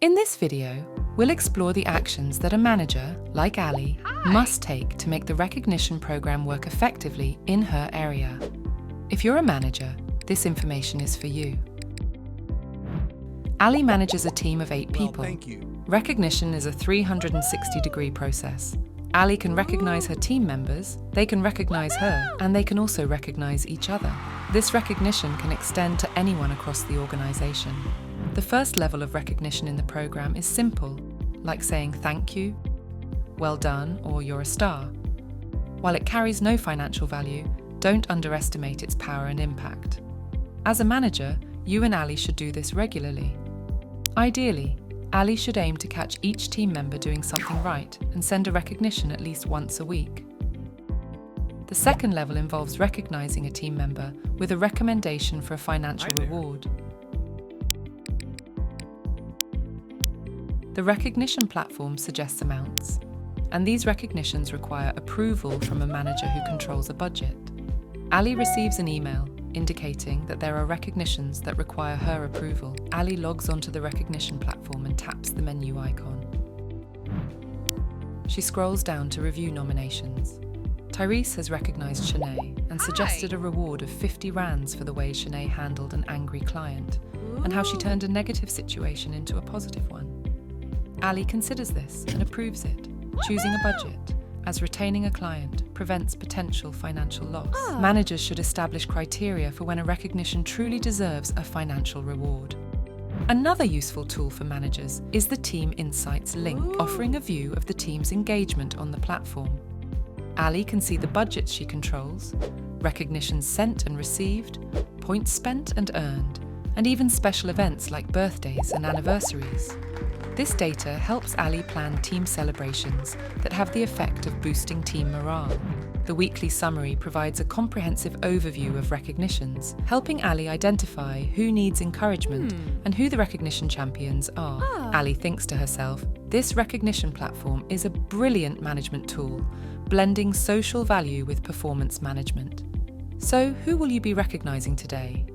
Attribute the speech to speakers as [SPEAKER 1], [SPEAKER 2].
[SPEAKER 1] In this video, we'll explore the actions that a manager, like Ali, must take to make the recognition program work effectively in her area. If you're a manager, this information is for you. Ali manages a team of 8 people.
[SPEAKER 2] Thank you.
[SPEAKER 1] Recognition is a 360-degree process. Ali can recognize her team members, they can recognize her, and they can also recognize each other. This recognition can extend to anyone across the organization. The first level of recognition in the program is simple, like saying thank you, well done, or you're a star. While it carries no financial value, don't underestimate its power and impact. As a manager, you and Ali should do this regularly. Ideally, Ali should aim to catch each team member doing something right and send a recognition at least once a week. The second level involves recognizing a team member with a recommendation for a financial reward. The recognition platform suggests amounts, and these recognitions require approval from a manager who controls a budget. Ali receives an email indicating that there are recognitions that require her approval. Ali logs onto the recognition platform and taps the menu icon. She scrolls down to review nominations. Tyrese has recognized Shanae and suggested a reward of 50 rands for the way Shanae handled an angry client and how she turned a negative situation into a positive one. Ali considers this and approves it, choosing a budget, as retaining a client prevents potential financial loss. Managers should establish criteria for when a recognition truly deserves a financial reward. Another useful tool for managers is the Team Insights link, offering a view of the team's engagement on the platform. Ali can see the budgets she controls, recognitions sent and received, points spent and earned, and even special events like birthdays and anniversaries. This data helps Ali plan team celebrations that have the effect of boosting team morale. The weekly summary provides a comprehensive overview of recognitions, helping Ali identify who needs encouragement and who the recognition champions are. Ali thinks to herself, this recognition platform is a brilliant management tool, blending social value with performance management. So, who will you be recognizing today?